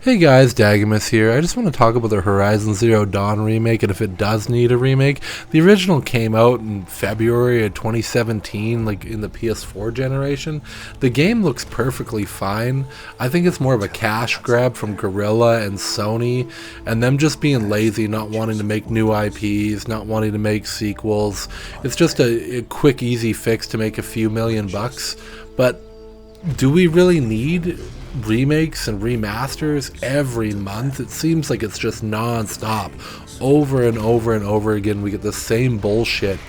Hey guys, Dagamus here. I just want to talk about the Horizon Zero Dawn remake and if it does need a remake. The original came out in February of 2017, like in the PS4 generation. The game looks perfectly fine. I think it's more of a cash grab from Guerrilla and Sony, and them just being lazy, not wanting to make new IPs, not wanting to make sequels. It's just a quick, easy fix to make a few $1,000,000 bucks. But do we really need remakes and remasters every month? It seems like it's just non-stop. Over and over and over again we get the same bullshit.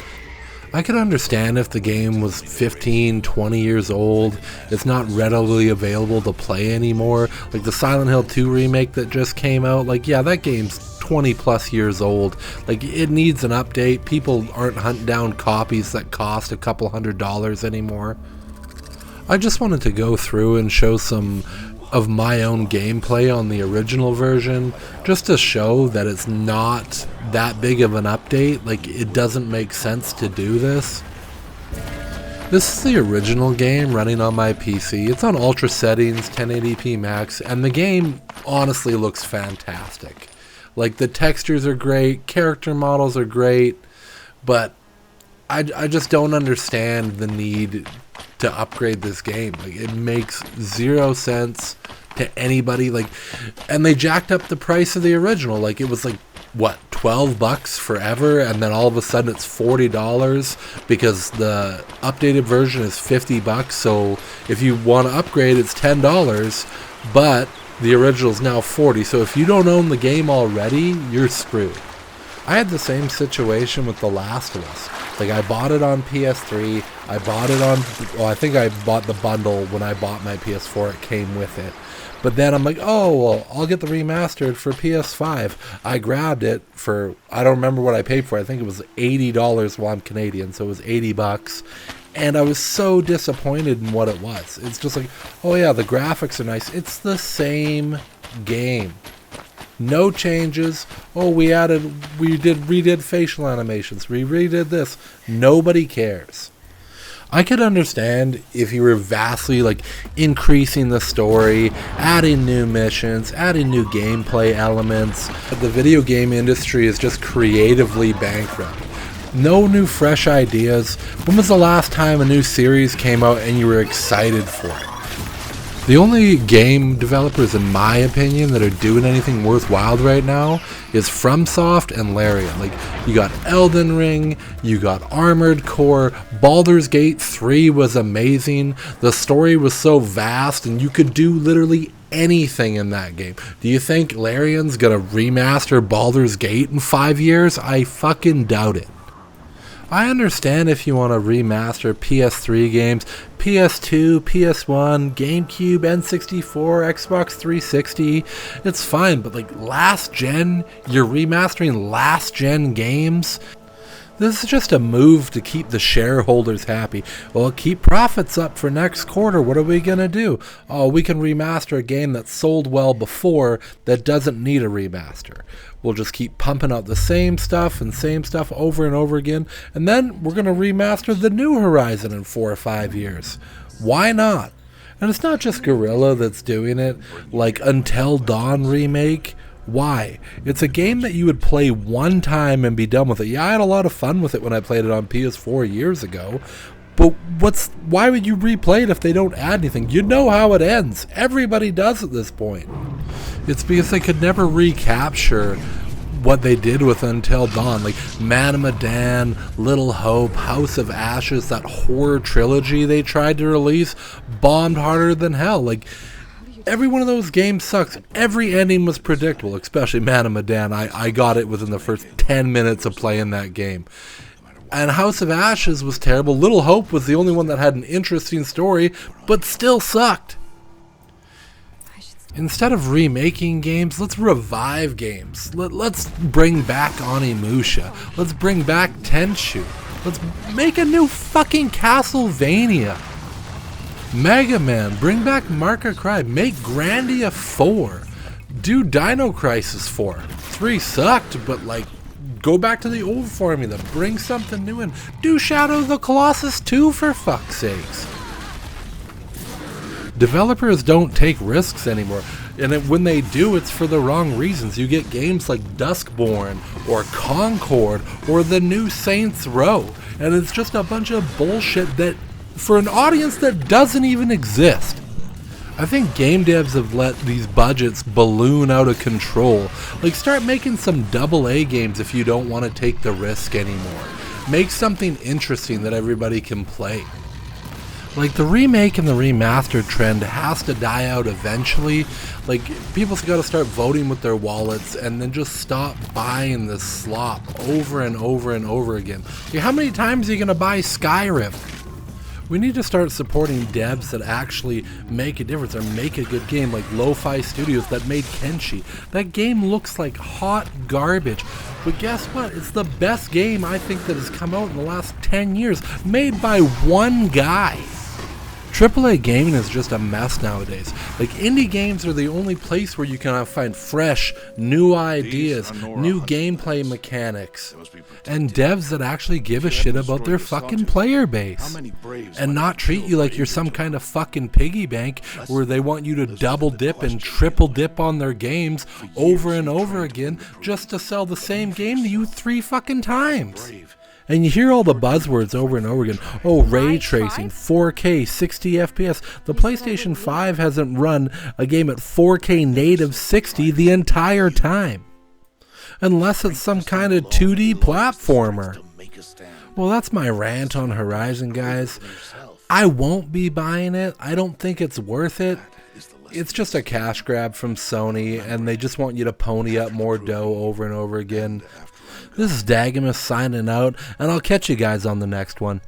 I could understand if the game was 15, 20 years old, it's not readily available to play anymore. Like the Silent Hill 2 remake that just came out, like yeah, that game's 20 plus years old. Like it needs an update. People aren't hunting down copies that cost a couple $100 anymore. I just wanted to go through and show some of my own gameplay on the original version, just to show that it's not that big of an update. Like, it doesn't make sense to do this. This is the original game running on my PC. It's on ultra settings, 1080p max, and the game honestly looks fantastic. Like, the textures are great, character models are great, but I just don't understand the need to upgrade this game. Like, it makes zero sense to anybody. Like, and they jacked up the price of the original. Like, it was like what, $12 forever, and then all of a sudden it's $40 because the updated version is $50. So if you want to upgrade, it's $10, but the original is now $40. So if you don't own the game already, you're screwed. I had the same situation with The Last of Us. Like, I bought it on PS3, I bought it on, well, I think I bought the bundle when I bought my PS4, it came with it. But then I'm like, oh, well, I'll get the remastered for PS5. I grabbed it for, I don't remember what I paid for, I think it was $80 while I'm Canadian, so it was $80. And I was so disappointed in what it was. It's just like, oh yeah, the graphics are nice. It's the same game. No changes. Oh, we redid facial animations. We redid this. Nobody cares. I could understand if you were vastly like increasing the story, adding new missions, adding new gameplay elements. But the video game industry is just creatively bankrupt. No new fresh ideas. When was the last time a new series came out and you were excited for it? The only game developers, in my opinion, that are doing anything worthwhile right now is FromSoft and Larian. Like, you got Elden Ring, you got Armored Core, Baldur's Gate 3 was amazing. The story was so vast, and you could do literally anything in that game. Do you think Larian's gonna remaster Baldur's Gate in 5 years? I fucking doubt it. I understand if you want to remaster PS3 games, PS2, PS1, GameCube, N64, Xbox 360, it's fine, but like last gen, you're remastering last gen games? This is just a move to keep the shareholders happy. Well, keep profits up for next quarter. What are we going to do? Oh, we can remaster a game that sold well before that doesn't need a remaster. We'll just keep pumping out the same stuff over and over again, and then we're going to remaster the new Horizon in 4 or 5 years. Why not? And it's not just Guerrilla that's doing it, like Until Dawn remake. Why? It's a game that you would play one time and be done with it. Yeah, I had a lot of fun with it when I played it on PS4 years ago, but why would you replay it if they don't add anything? You know how it ends. Everybody does at this point. It's because they could never recapture what they did with Until Dawn. Like Man of Medan, Little Hope, House of Ashes, that horror trilogy they tried to release bombed harder than hell. Like, every one of those games sucks. Every ending was predictable, especially Man of Medan. I got it within the first 10 minutes of playing that game. And House of Ashes was terrible. Little Hope was the only one that had an interesting story, but still sucked. Instead of remaking games, let's revive games. Let's bring back Onimusha. Let's bring back Tenchu. Let's make a new fucking Castlevania. Mega Man, bring back Mark of Cry, make Grandia 4, do Dino Crisis 4. 3 sucked, but like, go back to the old formula, bring something new in, do Shadow of the Colossus 2 for fuck's sakes. Developers don't take risks anymore. And when they do, it's for the wrong reasons. You get games like Duskborn or Concord or the new Saints Row, and it's just a bunch of bullshit that for an audience that doesn't even exist. I think game devs have let these budgets balloon out of control. Like, start making some AA games if you don't want to take the risk anymore. Make something interesting that everybody can play. Like, the remake and the remaster trend has to die out eventually. Like, people's got to start voting with their wallets and then just stop buying this slop over and over and over again. Like, how many times are you going to buy Skyrim? We need to start supporting devs that actually make a difference or make a good game, like Lo-Fi Studios that made Kenshi. That game looks like hot garbage, but guess what? It's the best game I think that has come out in the last 10 years, made by one guy. AAA gaming is just a mess nowadays. Like, indie games are the only place where you can find fresh, new ideas, new gameplay mechanics, and devs that actually give a shit about their fucking player base, and not treat you like you're some kind of fucking piggy bank where they want you to double dip and triple dip on their games over and over again just to sell the same game to you 3 fucking times. And you hear all the buzzwords over and over again. Oh, ray tracing, 4K, 60 FPS. The PlayStation 5 hasn't run a game at 4K native 60 the entire time. Unless it's some kind of 2D platformer. Well, that's my rant on Horizon, guys. I won't be buying it. I don't think it's worth it. It's just a cash grab from Sony, and they just want you to pony up more dough over and over again. This is Dagamus signing out, and I'll catch you guys on the next one.